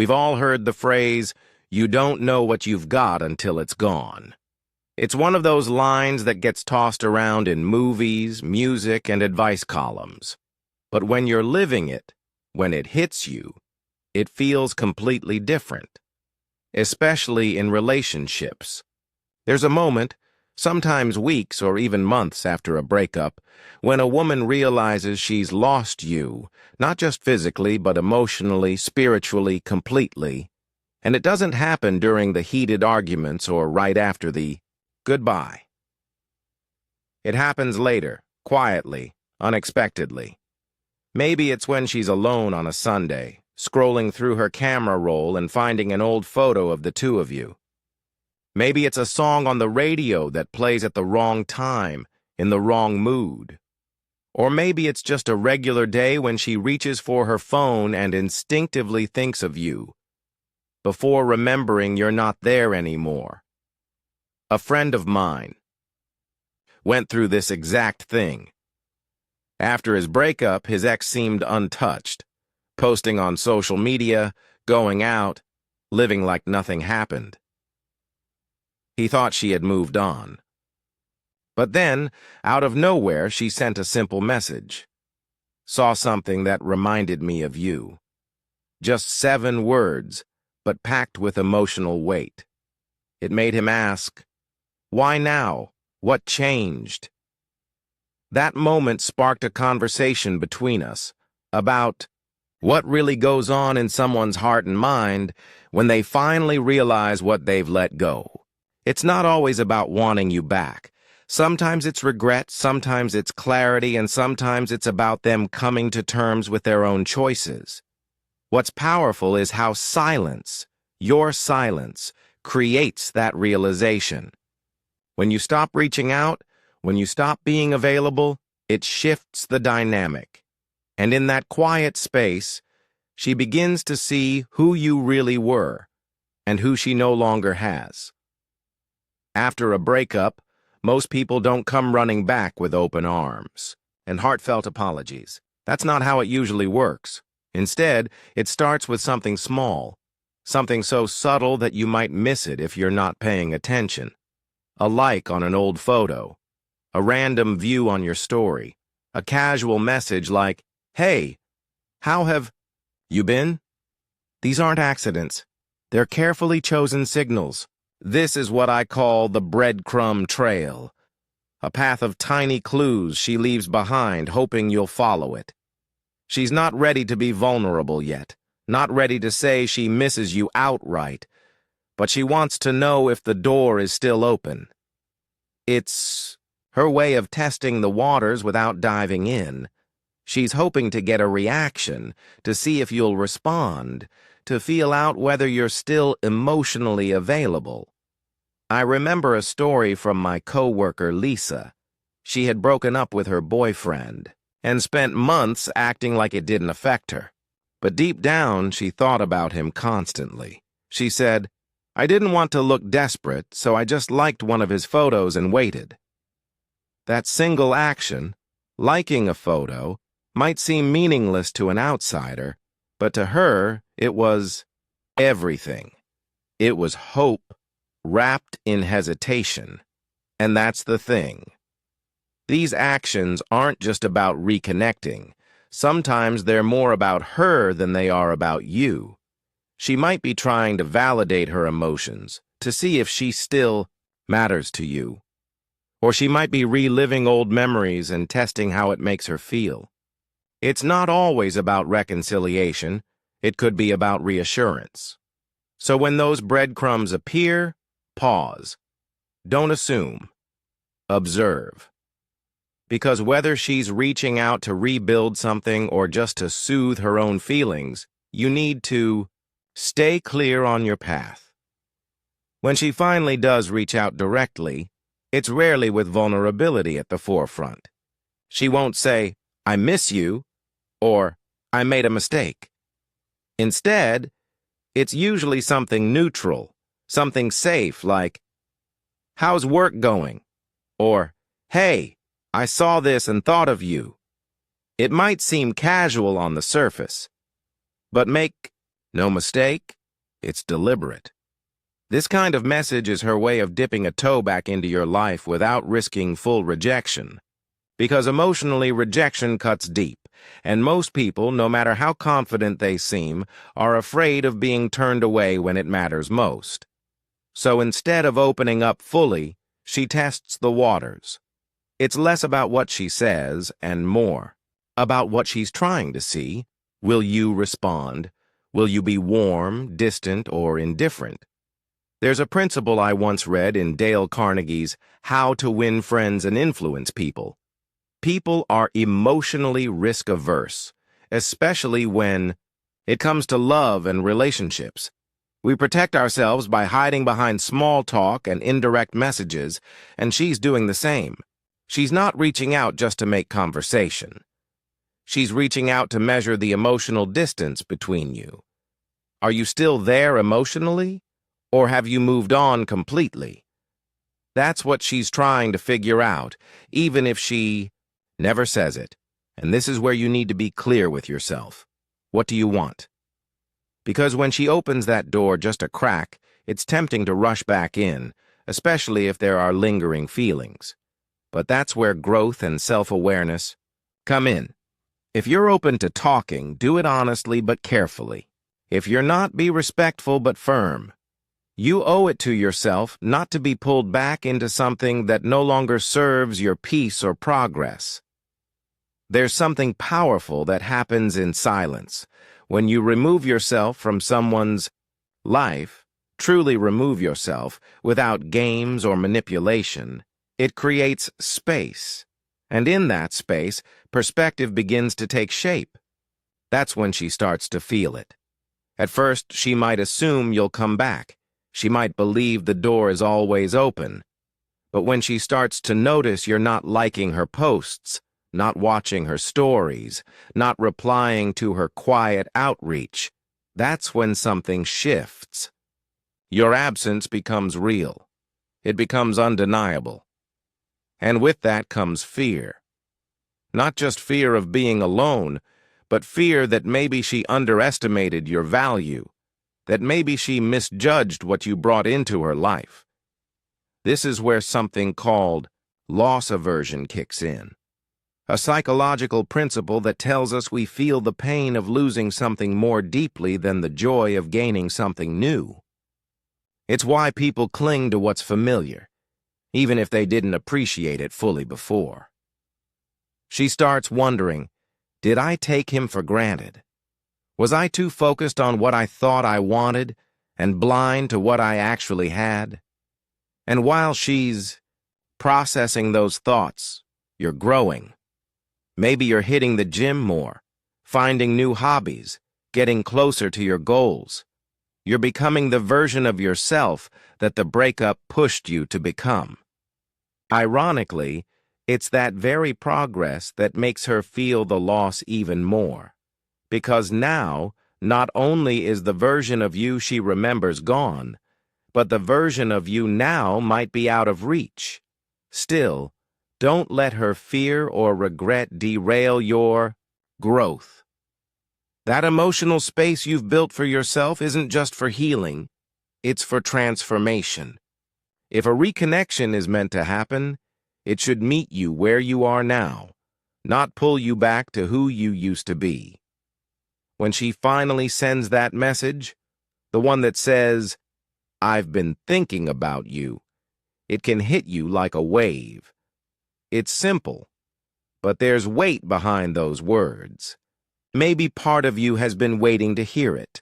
We've all heard the phrase, "You don't know what you've got until it's gone." It's one of those lines that gets tossed around in movies, music, and advice columns. But when you're living it, when it hits you, it feels completely different, especially in relationships. There's a moment, sometimes weeks or even months after a breakup, when a woman realizes she's lost you, not just physically, but emotionally, spiritually, completely. And it doesn't happen during the heated arguments or right after the goodbye. It happens later, quietly, unexpectedly. Maybe it's when she's alone on a Sunday, scrolling through her camera roll and finding an old photo of the two of you. Maybe it's a song on the radio that plays at the wrong time, in the wrong mood. Or maybe it's just a regular day when she reaches for her phone and instinctively thinks of you, before remembering you're not there anymore. A friend of mine went through this exact thing. After his breakup, his ex seemed untouched, posting on social media, going out, living like nothing happened. He thought she had moved on. But then, out of nowhere, she sent a simple message. Saw something that reminded me of you. Just 7 words, but packed with emotional weight. It made him ask, "Why now? What changed?" That moment sparked a conversation between us about what really goes on in someone's heart and mind when they finally realize what they've let go. It's not always about wanting you back. Sometimes it's regret, sometimes it's clarity, and sometimes it's about them coming to terms with their own choices. What's powerful is how silence, your silence, creates that realization. When you stop reaching out, when you stop being available, it shifts the dynamic. And in that quiet space, she begins to see who you really were and who she no longer has. After a breakup, most people don't come running back with open arms and heartfelt apologies. That's not how it usually works. Instead, it starts with something small, something so subtle that you might miss it if you're not paying attention. A like on an old photo, a random view on your story, a casual message like, "Hey, how have you been?" These aren't accidents. They're carefully chosen signals. This is what I call the breadcrumb trail, a path of tiny clues she leaves behind, hoping you'll follow it. She's not ready to be vulnerable yet, not ready to say she misses you outright, but she wants to know if the door is still open. It's her way of testing the waters without diving in. She's hoping to get a reaction, to see if you'll respond, to feel out whether you're still emotionally available. I remember a story from my coworker Lisa. She had broken up with her boyfriend and spent months acting like it didn't affect her. But deep down, she thought about him constantly. She said, "I didn't want to look desperate, so I just liked one of his photos and waited." That single action, liking a photo, might seem meaningless to an outsider, but to her, it was everything. It was hope wrapped in hesitation. And that's the thing. These actions aren't just about reconnecting. Sometimes they're more about her than they are about you. She might be trying to validate her emotions, to see if she still matters to you. Or she might be reliving old memories and testing how it makes her feel. It's not always about reconciliation. It could be about reassurance. So when those breadcrumbs appear, pause. Don't assume. Observe. Because whether she's reaching out to rebuild something or just to soothe her own feelings, you need to stay clear on your path. When she finally does reach out directly, it's rarely with vulnerability at the forefront. She won't say, "I miss you," or "I made a mistake." Instead, it's usually something neutral, something safe like, "How's work going?" Or, "Hey, I saw this and thought of you." It might seem casual on the surface, but make No mistake, it's deliberate. This kind of message is her way of dipping a toe back into your life without risking full rejection. Because emotionally, rejection cuts deep, and most people, no matter how confident they seem, are afraid of being turned away when it matters most. So instead of opening up fully, she tests the waters. It's less about what she says and more about what she's trying to see. Will you respond? Will you be warm, distant, or indifferent? There's a principle I once read in Dale Carnegie's How to Win Friends and Influence People. People are emotionally risk-averse, especially when it comes to love and relationships. We protect ourselves by hiding behind small talk and indirect messages, and she's doing the same. She's not reaching out just to make conversation. She's reaching out to measure the emotional distance between you. Are you still there emotionally, or have you moved on completely? That's what she's trying to figure out, even if she never says it. And this is where you need to be clear with yourself. What do you want? Because when she opens that door just a crack, it's tempting to rush back in, especially if there are lingering feelings. But that's where growth and self-awareness come in. If you're open to talking, do it honestly but carefully. If you're not, be respectful but firm. You owe it to yourself not to be pulled back into something that no longer serves your peace or progress. There's something powerful that happens in silence. When you remove yourself from someone's life, truly remove yourself, without games or manipulation, it creates space. And in that space, perspective begins to take shape. That's when she starts to feel it. At first, she might assume you'll come back. She might believe the door is always open. But when she starts to notice you're not liking her posts, not watching her stories, not replying to her quiet outreach, that's when something shifts. Your absence becomes real. It becomes undeniable. And with that comes fear. Not just fear of being alone, but fear that maybe she underestimated your value, that maybe she misjudged what you brought into her life. This is where something called loss aversion kicks in. A psychological principle that tells us we feel the pain of losing something more deeply than the joy of gaining something new. It's why people cling to what's familiar, even if they didn't appreciate it fully before. She starts wondering, did I take him for granted? Was I too focused on what I thought I wanted and blind to what I actually had? And while she's processing those thoughts, you're growing. Maybe you're hitting the gym more, finding new hobbies, getting closer to your goals. You're becoming the version of yourself that the breakup pushed you to become. Ironically, it's that very progress that makes her feel the loss even more. Because now, not only is the version of you she remembers gone, but the version of you now might be out of reach. Still, don't let her fear or regret derail your growth. That emotional space you've built for yourself isn't just for healing, it's for transformation. If a reconnection is meant to happen, it should meet you where you are now, not pull you back to who you used to be. When she finally sends that message, the one that says, "I've been thinking about you," it can hit you like a wave. It's simple, but there's weight behind those words. Maybe part of you has been waiting to hear it.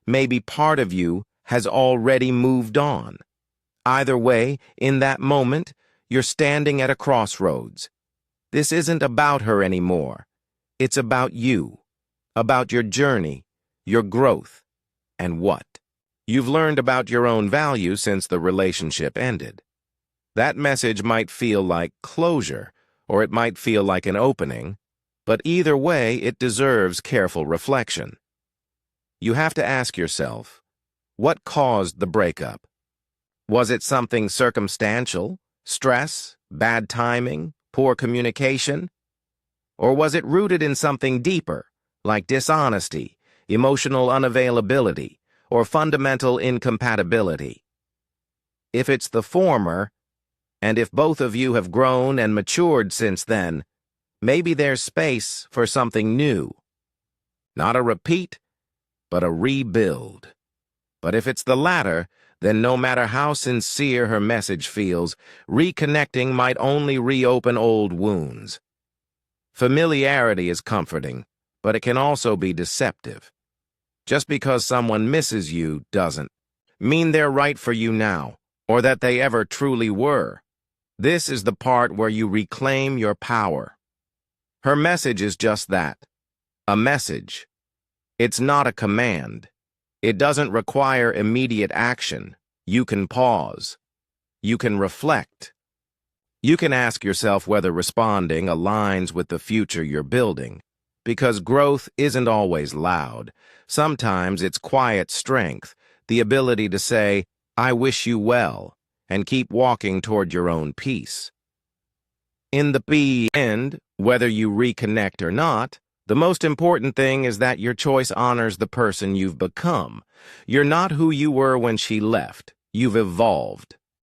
Maybe part of you has already moved on. Either way, in that moment, you're standing at a crossroads. This isn't about her anymore. It's about you, about your journey, your growth, and what you've learned about your own value since the relationship ended. That message might feel like closure, or it might feel like an opening, but either way, it deserves careful reflection. You have to ask yourself, what caused the breakup? Was it something circumstantial, stress, bad timing, poor communication? Or was it rooted in something deeper, like dishonesty, emotional unavailability, or fundamental incompatibility. If it's the former, and if both of you have grown and matured since then, maybe there's space for something new. Not a repeat, but a rebuild. But if it's the latter, then no matter how sincere her message feels, reconnecting might only reopen old wounds. Familiarity is comforting, but it can also be deceptive. Just because someone misses you doesn't mean they're right for you now, or that they ever truly were. This is the part where you reclaim your power. Her message is just that, a message. It's not a command. It doesn't require immediate action. You can pause. You can reflect. You can ask yourself whether responding aligns with the future you're building, because growth isn't always loud. Sometimes it's quiet strength, the ability to say, "I wish you well," and keep walking toward your own peace. In the end, whether you reconnect or not, the most important thing is that your choice honors the person you've become. You're not who you were when she left. You've evolved.